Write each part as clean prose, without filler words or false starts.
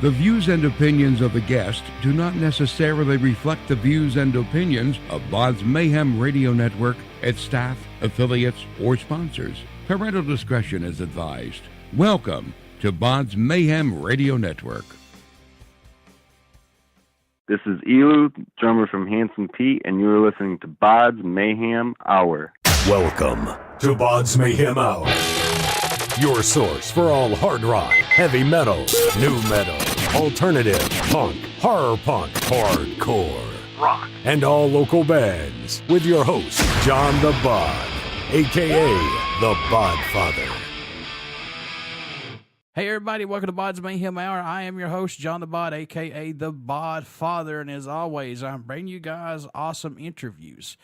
The views and opinions of the guest do not necessarily reflect the views and opinions of BODS Mayhem Radio Network, its staff, affiliates, or sponsors. Parental discretion is advised. Welcome to BODS Mayhem Radio Network. This is Eleu, drummer from Handsome Pete, and you are listening to BODS Mayhem Hour. Welcome to BODS Mayhem Hour, your source for all hard rock, heavy metal, new metal, alternative, punk, horror punk, hardcore, rock, and all local bands, with your host, John the Bod, a.k.a. the Bodfather. Hey everybody, welcome to BODS Mayhem Hour. I am your host, John the Bod, a.k.a. the Bodfather, and as always, I'm bringing you guys awesome interviews.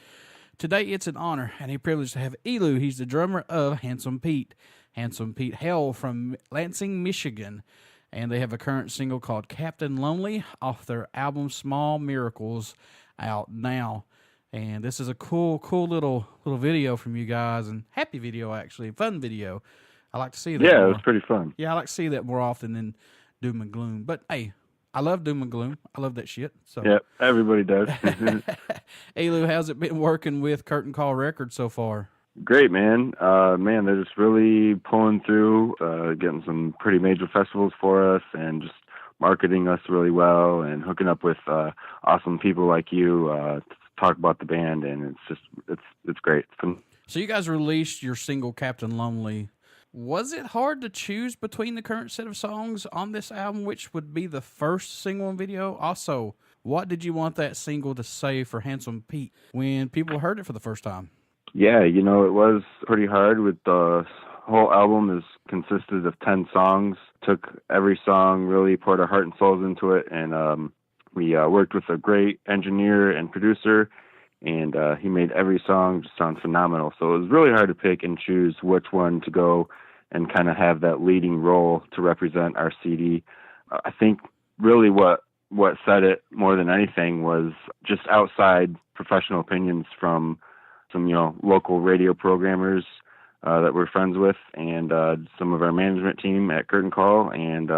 Today, it's an honor and a privilege to have Eleu. He's the drummer of Handsome Pete. Handsome Pete hail from Lansing, Michigan, and they have a current single called Captain Lonely off their album Small Miracles, out now. And this is a cool little video from you guys, and happy video actually, fun video. I like to see that. Yeah, it was pretty fun. Yeah, I like to see that more often than doom and gloom. But hey, I love doom and gloom. I love that shit. So yeah, everybody does. Eleu, how's it been working with Curtain Call Records so far? Great, man. They're just really pulling through, getting some pretty major festivals for us, and just marketing us really well, and hooking up with awesome people like you to talk about the band, and it's great. So you guys released your single Captain Lonely. Was it hard to choose between the current set of songs on this album, which would be the first single and video? Also, what did you want that single to say for Handsome Pete when people heard it for the first time? Yeah, it was pretty hard. With the whole album consisted of 10 songs. Took every song, really poured our heart and souls into it, and we worked with a great engineer and producer, and he made every song just sound phenomenal. So it was really hard to pick and choose which one to go and kind of have that leading role to represent our CD. I think really what said it more than anything was just outside professional opinions from some, local radio programmers that we're friends with, and some of our management team at Curtain Call, and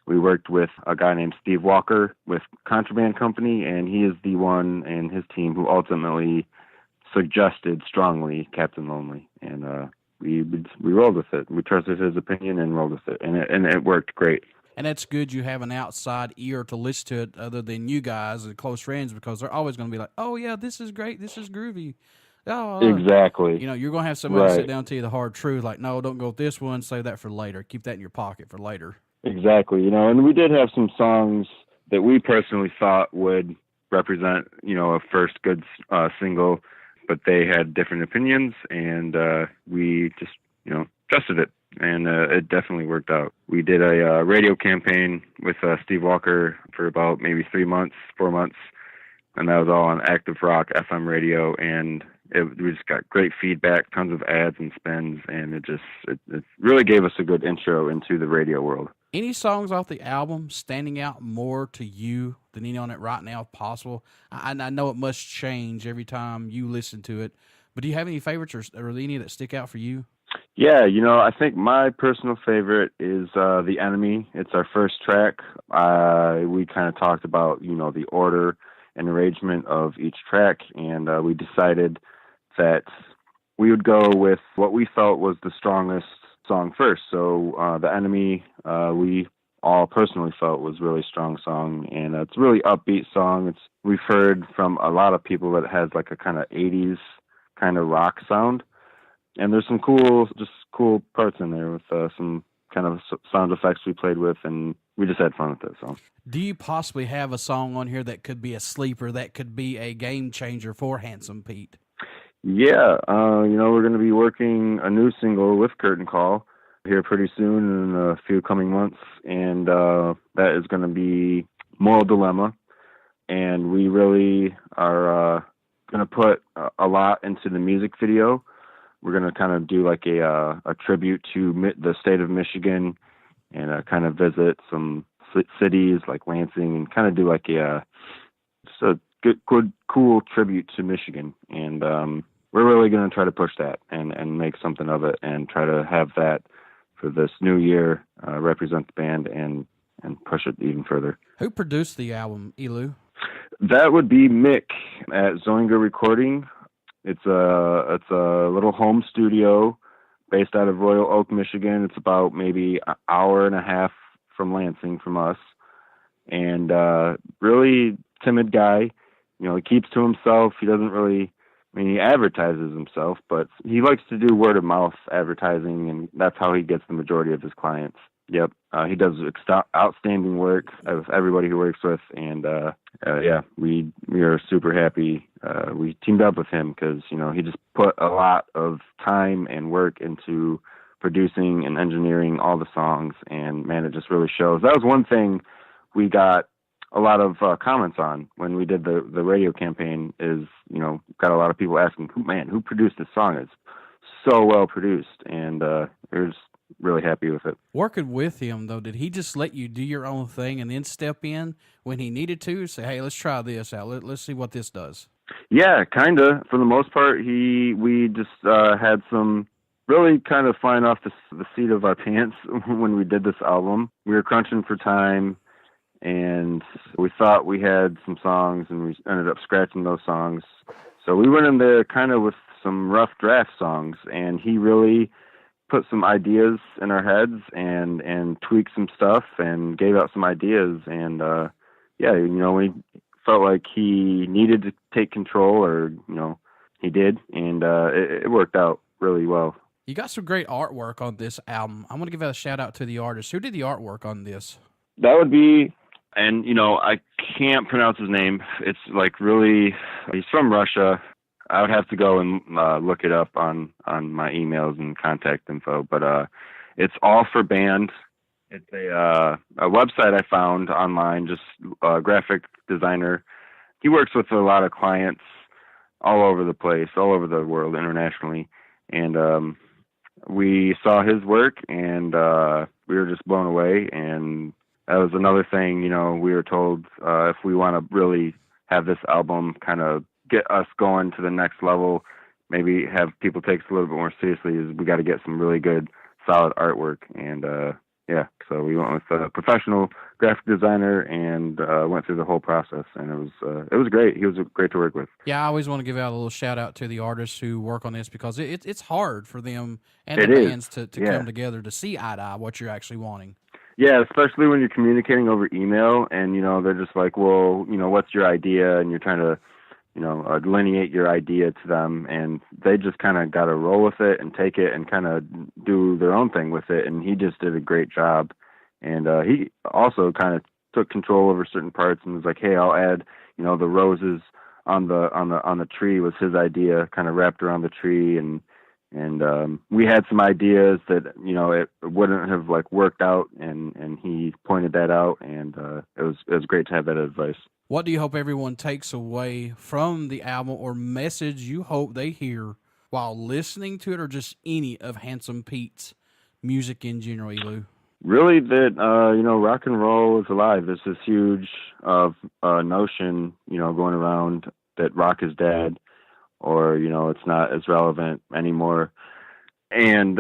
we worked with a guy named Steve Walker with Contraband Company, and he is the one and his team who ultimately suggested strongly Captain Lonely, and we rolled with it. We trusted his opinion and rolled with it, and it worked great. And that's good you have an outside ear to listen to it other than you guys and close friends, because they're always going to be like, oh yeah, this is great, this is groovy. Oh, exactly. You're going to have somebody sit down and tell you the hard truth, like, no, don't go with this one, save that for later. Keep that in your pocket for later. Exactly. And we did have some songs that we personally thought would represent, a first good single, but they had different opinions, and we just, trusted it, and it definitely worked out. We did a radio campaign with Steve Walker for about maybe 4 months, and that was all on Active Rock FM radio, and we just got great feedback, tons of ads and spins, and it really gave us a good intro into the radio world. Any songs off the album standing out more to you than any on it right now, if possible? I know it must change every time you listen to it, but do you have any favorites or any that stick out for you? Yeah, I think my personal favorite is The Enemy. It's our first track. We kind of talked about, the order and arrangement of each track, and we decided that we would go with what we felt was the strongest song first. So The Enemy, we all personally felt was a really strong song, and it's a really upbeat song. We've heard from a lot of people that it has like a kind of 80s kind of rock sound, and there's some cool parts in there with some kind of sound effects we played with, and we just had fun with it. So, do you possibly have a song on here that could be a sleeper, that could be a game changer for Handsome Pete? Yeah, we're going to be working a new single with Curtain Call here pretty soon in a few coming months, and that is going to be Moral Dilemma, and we really are going to put a lot into the music video. We're going to kind of do like a tribute to the state of Michigan, and kind of visit some cities like Lansing, and kind of do like just a good, cool tribute to Michigan. And we're really going to try to push that and make something of it, and try to have that for this new year represent the band and and push it even further. Who produced the album, Eleu? That would be Mick at Zoinga Recording. It's a little home studio based out of Royal Oak, Michigan. It's about maybe an hour and a half from Lansing from us. And really timid guy. He keeps to himself. He doesn't really, he advertises himself, but he likes to do word of mouth advertising, and that's how he gets the majority of his clients. Yep. He does outstanding work with everybody he works with. And, we are super happy. We teamed up with him because, he just put a lot of time and work into producing and engineering all the songs. And man, it just really shows. That was one thing we got a lot of comments on when we did the radio campaign is, got a lot of people asking, who produced this song? It's so well produced. And, we're just really happy with it. Working with him, though, did he just let you do your own thing and then step in when he needed to? Say, hey, let's try this out. Let's see what this does. Yeah, kind of. For the most part, we just had some really kind of flying off the seat of our pants when we did this album. We were crunching for time, and we thought we had some songs, and we ended up scratching those songs. So we went in there kind of with some rough draft songs, and he really put some ideas in our heads and tweaked some stuff and gave out some ideas. And, we felt like he needed to take control, or, he did. And it worked out really well. You got some great artwork on this album. I'm going to give a shout out to the artist. Who did the artwork on this? That would be, and, I can't pronounce his name. It's like really, he's from Russia. I would have to go and look it up on my emails and contact info, but it's All for Band. It's a website I found online, just a graphic designer. He works with a lot of clients all over the place, all over the world, internationally, and we saw his work, and we were just blown away. And that was another thing, we were told if we want to really have this album kind of get us going to the next level, maybe have people take us a little bit more seriously, is we got to get some really good, solid artwork. And so we went with a professional graphic designer and went through the whole process, and it was great. He was great to work with. Yeah, I always want to give out a little shout out to the artists who work on this, because it's hard for them and the bands to come together to see eye to eye what you're actually wanting. Yeah, especially when you're communicating over email, and they're just like, well, what's your idea, and you're trying to delineate your idea to them, and they just kind of got to roll with it and take it and kind of do their own thing with it. And he just did a great job. And he also kind of took control over certain parts and was like, hey, I'll add, the roses on the tree was his idea, kind of wrapped around the tree. And we had some ideas that, it wouldn't have worked out. And he pointed that out, and it was great to have that advice. What do you hope everyone takes away from the album, or message you hope they hear while listening to it, or just any of Handsome Pete's music in general, Eleu? Really that, rock and roll is alive. There's this huge notion, going around that rock is dead, or, it's not as relevant anymore. And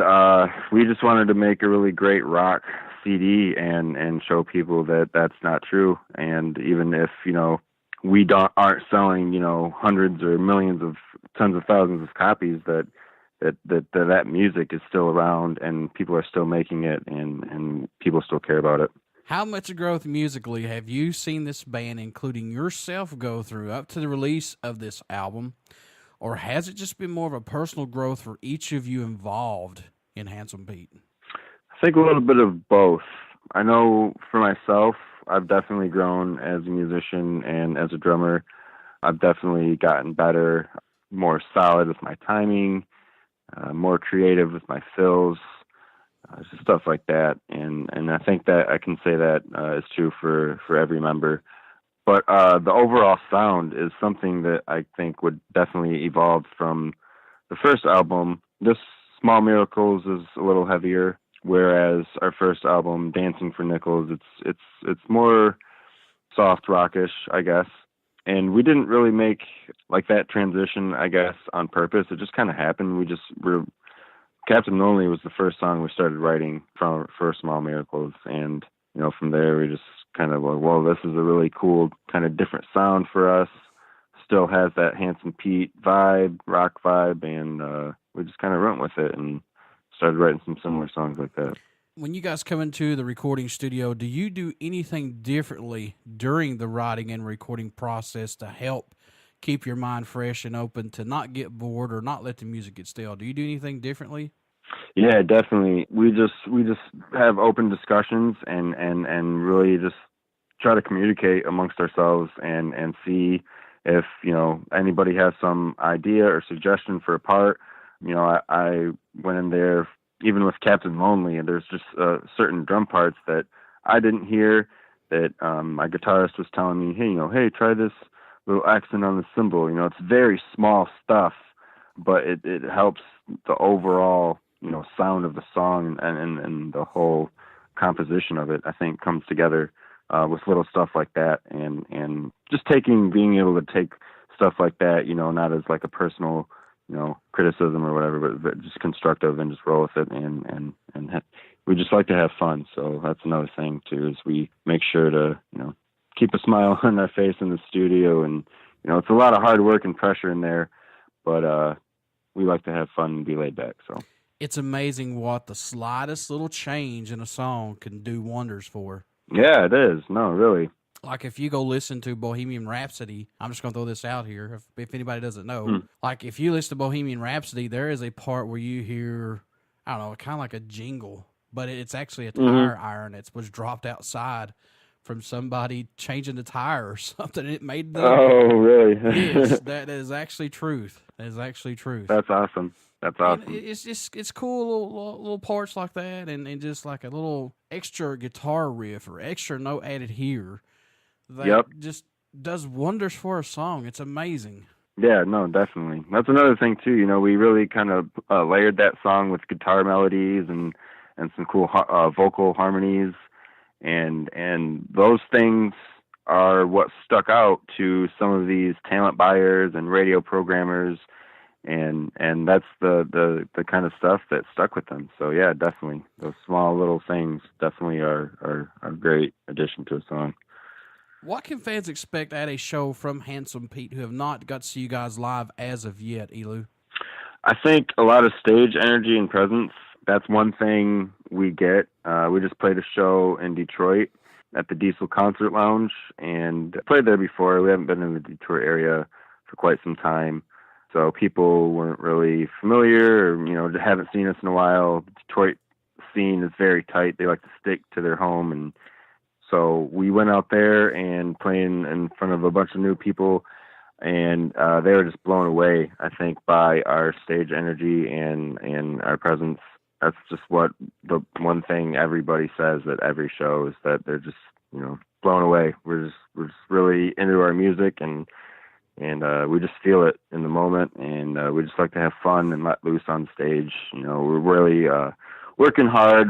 we just wanted to make a really great rock CD and show people that that's not true. And even if, we aren't selling, hundreds or millions of tons of thousands of copies, that music is still around, and people are still making it, and people still care about it. How much growth musically have you seen this band, including yourself, go through up to the release of this album? Or has it just been more of a personal growth for each of you involved in Handsome Pete? I think a little bit of both. I know for myself, I've definitely grown as a musician and as a drummer. I've definitely gotten better, more solid with my timing, more creative with my fills, just stuff like that. And I think that I can say that is true for every member. But the overall sound is something that I think would definitely evolve from the first album. This Small Miracles is a little heavier, whereas our first album, Dancing for Nickels, it's more soft rockish, I guess. And we didn't really make that transition, I guess, on purpose. It just kind of happened. Captain Lonely was the first song we started writing for Small Miracles, and from there we just kind of like, well, this is a really cool kind of different sound for us. Still has that Handsome Pete vibe, rock vibe, and we just kind of went with it and started writing some similar songs like that. When you guys come into the recording studio, do you do anything differently during the writing and recording process to help keep your mind fresh and open, to not get bored or not let the music get stale? Do you do anything differently? Yeah, definitely. We just have open discussions and really just try to communicate amongst ourselves and see if, anybody has some idea or suggestion for a part. I went in there, even with Captain Lonely, and there's just certain drum parts that I didn't hear that my guitarist was telling me, hey, try this little accent on the cymbal. It's very small stuff, but it helps the overall, sound of the song and the whole composition of it, I think, comes together with little stuff like that. And just being able to take stuff like that, not as like a personal, criticism or whatever, but just constructive and just roll with it. And we just like to have fun. So that's another thing too, is we make sure to, keep a smile on our face in the studio. And, it's a lot of hard work and pressure in there, but we like to have fun and be laid back. So it's amazing what the slightest little change in a song can do wonders for. Yeah, it is. No, really. Like if you go listen to Bohemian Rhapsody, I'm just going to throw this out here if anybody doesn't know. Like if you listen to Bohemian Rhapsody, there is a part where you hear, I don't know, kind of like a jingle, but it's actually a tire iron that was dropped outside from somebody changing the tire or something. It made the... Oh, really? Yes, that is actually truth. That is actually truth. That's awesome. That's awesome. And it's cool little parts like that, and just like a little extra guitar riff or extra note added here that just does wonders for a song. It's amazing. Yeah, no, definitely. That's another thing too. We really kind of layered that song with guitar melodies and some cool vocal harmonies, and those things are what stuck out to some of these talent buyers and radio programmers. And that's the kind of stuff that stuck with them. So yeah, definitely those small little things definitely are a great addition to a song. What can fans expect at a show from Handsome Pete who have not got to see you guys live as of yet, Eleu? I think a lot of stage energy and presence. That's one thing we get. We just played a show in Detroit at the Diesel Concert Lounge and played there before. We haven't been in the Detroit area for quite some time. So people weren't really familiar or, haven't seen us in a while. The Detroit scene is very tight. They like to stick to their home. And so we went out there and playing in front of a bunch of new people, and they were just blown away, I think, by our stage energy and our presence. That's just what the one thing everybody says at every show is that they're just, blown away. We're just really into our music and we just feel it in the moment, and we just like to have fun and let loose on stage. We're really working hard,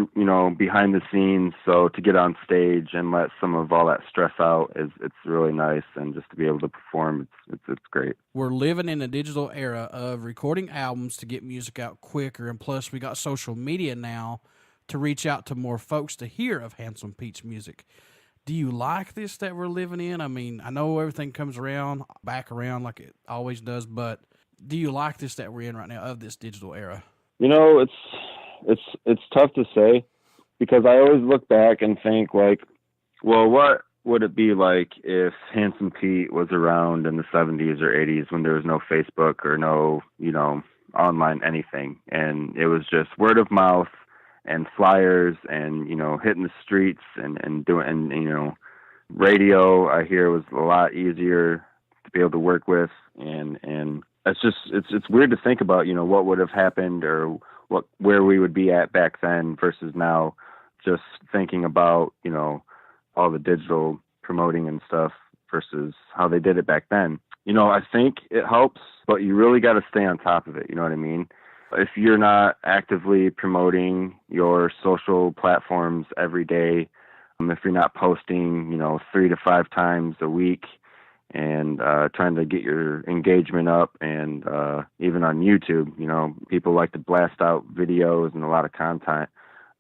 behind the scenes. So to get on stage and let some of all that stress out it's really nice, and just to be able to perform, it's great. We're living in a digital era of recording albums to get music out quicker, and plus we got social media now to reach out to more folks to hear of Handsome Pete's music. Do you like this that we're living in? I mean, I know everything comes back around like it always does, but do you like this that we're in right now of this digital era? It's tough to say, because I always look back and think like, well, what would it be like if Handsome Pete was around in the 70s or 80s when there was no Facebook or no, online anything, and it was just word of mouth and flyers and, hitting the streets and doing, and, radio, I hear, was a lot easier to be able to work with. And it's just, it's weird to think about, what would have happened or where we would be at back then versus now, just thinking about, all the digital promoting and stuff versus how they did it back then. I think it helps, but you really got to stay on top of it. You know what I mean? If you're not actively promoting your social platforms every day, if you're not posting, 3 to 5 times a week and trying to get your engagement up, and even on YouTube, people like to blast out videos and a lot of content.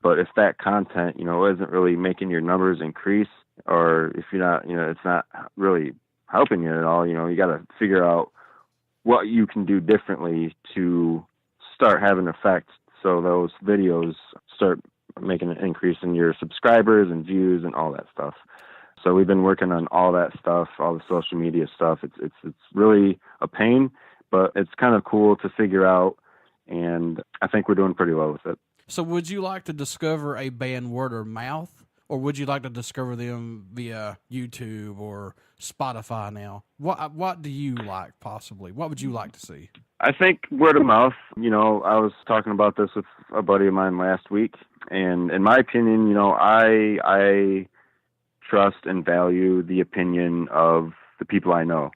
But if that content, isn't really making your numbers increase, or if you're not, it's not really helping you at all, you got to figure out what you can do differently to start having effect, so those videos start making an increase in your subscribers and views and all that stuff. So we've been working on all that stuff, all the social media stuff. It's really a pain, but it's kind of cool to figure out, and I think we're doing pretty well with it. So would you like to discover a band word of mouth, or would you like to discover them via YouTube or Spotify now? What do you like, possibly? What would you like to see? I think word of mouth. I was talking about this with a buddy of mine last week, and in my opinion, I trust and value the opinion of the people I know.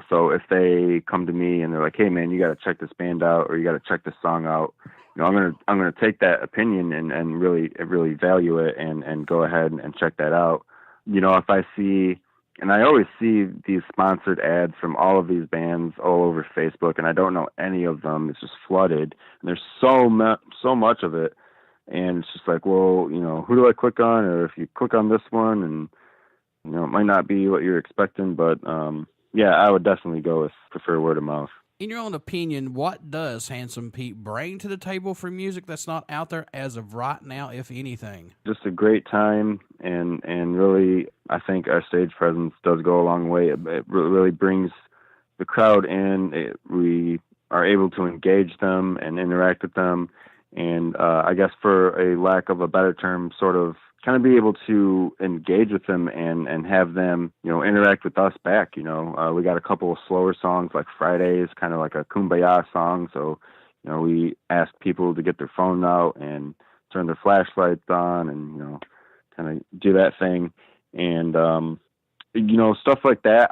So if they come to me and they're like, "Hey man, you got to check this band out, or you got to check this song out," I'm gonna take that opinion and really value it and go ahead and check that out. If I see, and I always see these sponsored ads from all of these bands all over Facebook, and I don't know any of them. It's just flooded, and there's so much of it, and it's just like, well, who do I click on? Or if you click on this one, and it might not be what you're expecting, but yeah, I would definitely prefer word of mouth. In your own opinion, what does Handsome Pete bring to the table for music that's not out there as of right now, if anything? Just a great time, and really, I think our stage presence does go a long way. It really brings the crowd in. We are able to engage them and interact with them, and I guess for a lack of a better term, sort of kind of be able to engage with them and have them, interact with us back. We got a couple of slower songs like Fridays, kind of like a kumbaya song. So, we ask people to get their phone out and turn their flashlights on and, kind of do that thing. And, stuff like that.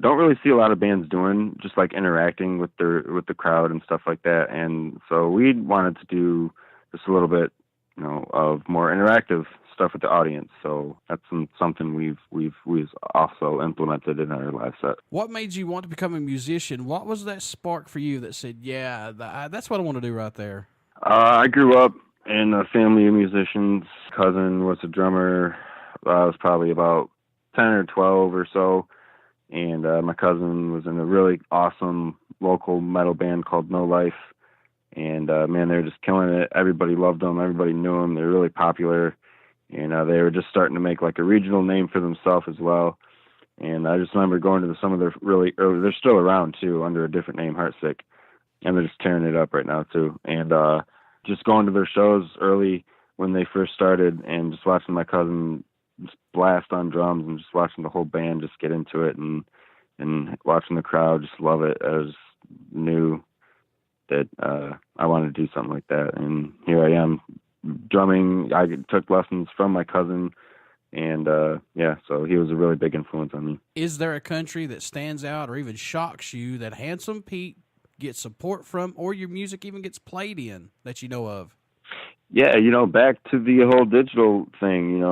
Don't really see a lot of bands doing, just like interacting with the crowd and stuff like that. And so we wanted to do just a little bit, of more interactive stuff with the audience. So that's something we've also implemented in our live set. What made you want to become a musician? What was that spark for you that said, yeah, that's what I want to do right there? I grew up in a family of musicians. Cousin was a drummer. I was probably about 10 or 12 or so. And my cousin was in a really awesome local metal band called No Life. And, man, they were just killing it. Everybody loved them. Everybody knew them. They were really popular. And they were just starting to make like a regional name for themselves as well. And I just remember going to some of their really early, they're still around too, under a different name, Heartsick. And they're just tearing it up right now too. And just going to their shows early when they first started and just watching my cousin just blast on drums and just watching the whole band just get into it and watching the crowd just love it. I just knew that I wanted to do something like that. And here I am drumming. I took lessons from my cousin, and so he was a really big influence on me. Is there a country that stands out or even shocks you that Handsome Pete gets support from, or your music even gets played in, that you know of? Yeah, back to the whole digital thing,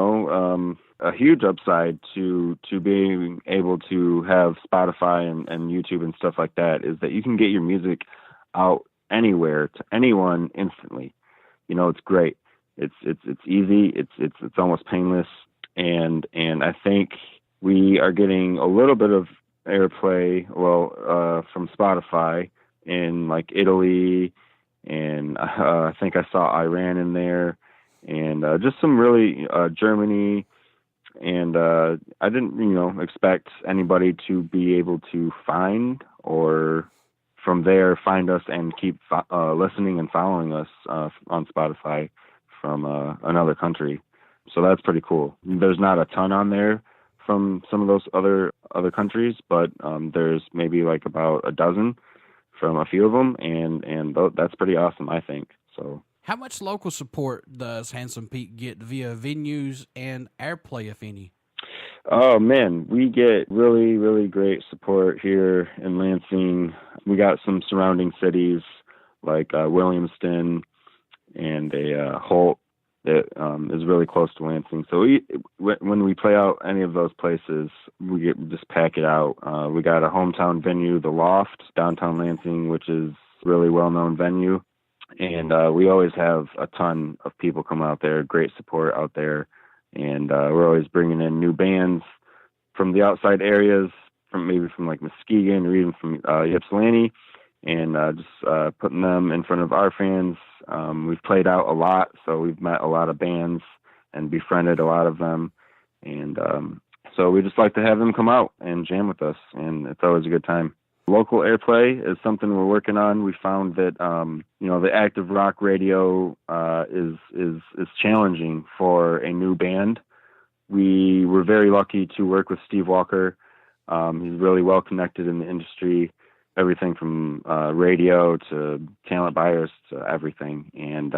a huge upside to being able to have Spotify and YouTube and stuff like that is that you can get your music out anywhere to anyone instantly. It's great. It's easy. It's almost painless. And I think we are getting a little bit of airplay, from Spotify in like Italy, and I think I saw Iran in there, and just some really Germany. And I didn't, expect anybody to be able to find or from there find us and keep listening and following us on Spotify from another country. So that's pretty cool. There's not a ton on there from some of those other countries, but there's maybe like about a dozen from a few of them, and that's pretty awesome, I think. So. How much local support does Handsome Pete get via venues and airplay, if any? Oh, man, we get really, really great support here in Lansing. We got some surrounding cities like Williamston and Holt that is really close to Lansing. So when we play out any of those places, we just pack it out. We got a hometown venue, The Loft, downtown Lansing, which is a really well-known venue. And we always have a ton of people come out there, great support out there. And we're always bringing in new bands from the outside areas, from like Muskegon or even from Ypsilanti, and just putting them in front of our fans. We've played out a lot, so we've met a lot of bands and befriended a lot of them. And so we just like to have them come out and jam with us, and it's always a good time. Local airplay is something we're working on. We found that the active rock radio is challenging for a new band. We were very lucky to work with Steve Walker. He's really well connected in the industry, everything from radio to talent buyers to everything. And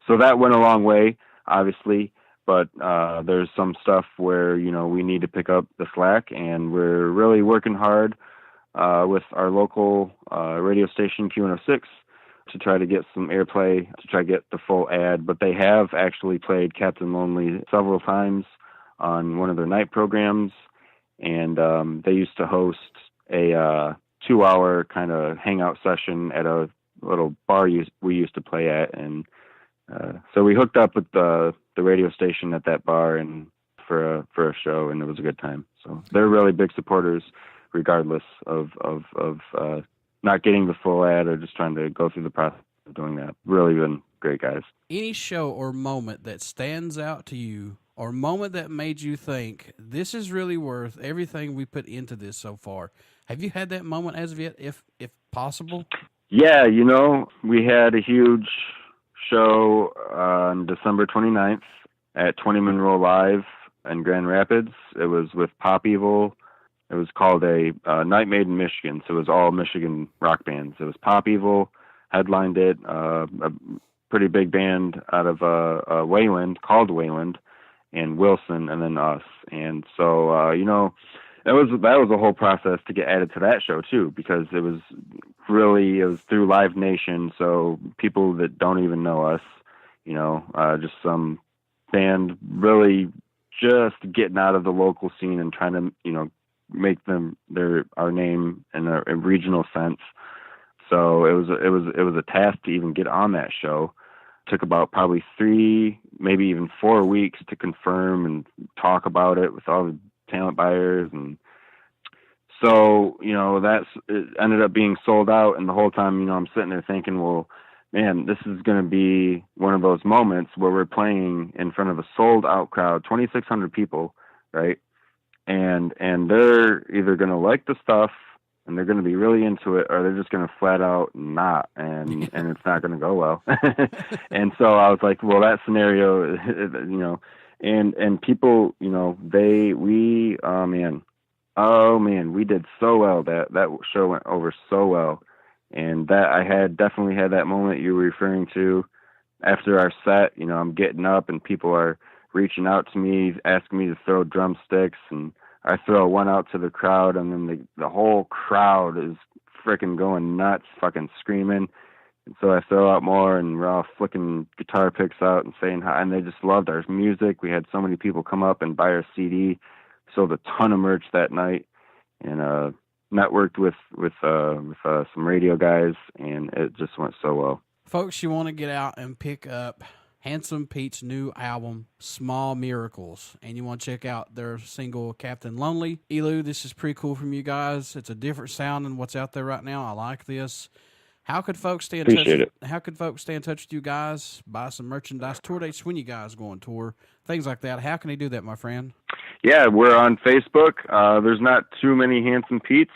so that went a long way, obviously, but there's some stuff where, we need to pick up the slack, and we're really working hard with our local radio station, Q106, to try to get some airplay, to try to get the full ad. But they have actually played Captain Lonely several times on one of their night programs, and they used to host a 2-hour kind of hangout session at a little bar we used to play at, and so we hooked up with the radio station at that bar and for a show, and it was a good time. So they're really big supporters, regardless of not getting the full ad or just trying to go through the process of doing that. Really been great guys. Any show or moment that stands out to you, or moment that made you think, this is really worth everything we put into this so far? Have you had that moment as of yet, if possible? Yeah, we had a huge show on December 29th at 20 Monroe Live in Grand Rapids. It was with Pop Evil. It was called a Night Made in Michigan, so it was all Michigan rock bands. It was Pop Evil, headlined it, a pretty big band out of Wayland, called Wayland, and Wilson, and then us. And so, that was a whole process to get added to that show too, because it was through Live Nation. So people that don't even know us, just some band really just getting out of the local scene and trying to, make them our name in a regional sense. So it was a task to even get on that show. Took about probably 3, maybe even 4 weeks to confirm and talk about it with all the talent buyers. And so, it ended up being sold out. And the whole time, I'm sitting there thinking, well, man, this is going to be one of those moments where we're playing in front of a sold out crowd, 2,600 people, right? And they're either going to like the stuff and they're going to be really into it, or they're just going to flat out not, and it's not going to go well. And so I was like, well, that scenario, and people, we did so well. That show went over so well. And that I definitely had that moment you were referring to after our set. I'm getting up and people are reaching out to me, asking me to throw drumsticks, and I throw one out to the crowd, and then the whole crowd is freaking going nuts, fucking screaming. And so I throw out more, and we're all flicking guitar picks out and saying hi, and they just loved our music. We had so many people come up and buy our CD, sold a ton of merch that night, and networked with some radio guys, and it just went so well. Folks, you want to get out and pick up Handsome Pete's new album, Small Miracles, and you want to check out their single, Captain Lonely. Eleu, this is pretty cool from you guys. It's a different sound than what's out there right now. I like this. How could folks stay in touch? How could folks stay in touch with you guys? Buy some merchandise, tour dates, when you guys go on tour, things like that. How can they do that, my friend? Yeah, we're on Facebook. There's not too many Handsome Pete's.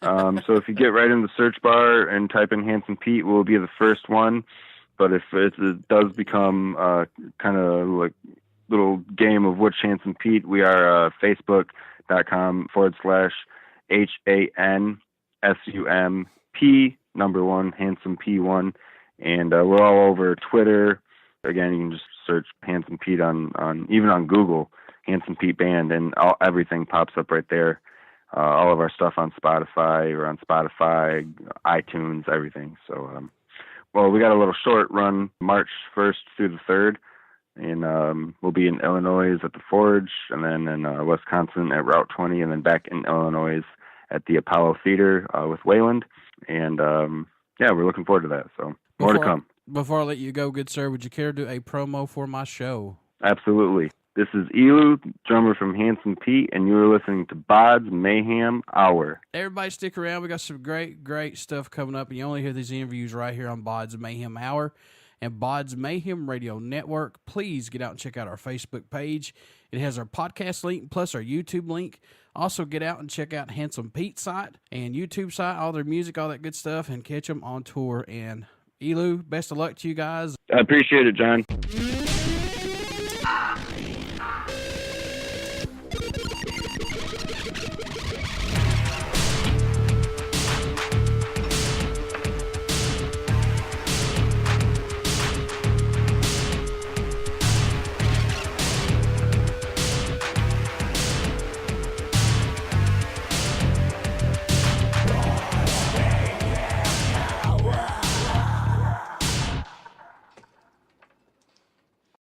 So if you get right in the search bar and type in Handsome Pete, we'll be the first one. But if it does become kind of like little game of which Handsome Pete, we are facebook.com/HANSUMP1 Handsome P1, and we're all over Twitter. Again, you can just search Handsome Pete on even on Google, Handsome Pete Band, and everything pops up right there. All of our stuff on Spotify, iTunes, everything. So. Well, we got a little short run, March 1st through the 3rd, and we'll be in Illinois at the Forge, and then in Wisconsin at Route 20, and then back in Illinois at the Apollo Theater with Wayland. And, we're looking forward to that, so more to come. Before I let you go, good sir, would you care to do a promo for my show? Absolutely. This is Eleu, drummer from Handsome Pete, and you're listening to BODS Mayhem Hour. Everybody stick around. We got some great stuff coming up, and you only hear these interviews right here on BODS Mayhem Hour and BODS Mayhem Radio Network. Please get out and check out our Facebook page. It has our podcast link plus our YouTube link. Also, get out and check out Handsome Pete's site and YouTube site, all their music, all that good stuff, and catch them on tour. And Eleu, best of luck to you guys. I appreciate it, John.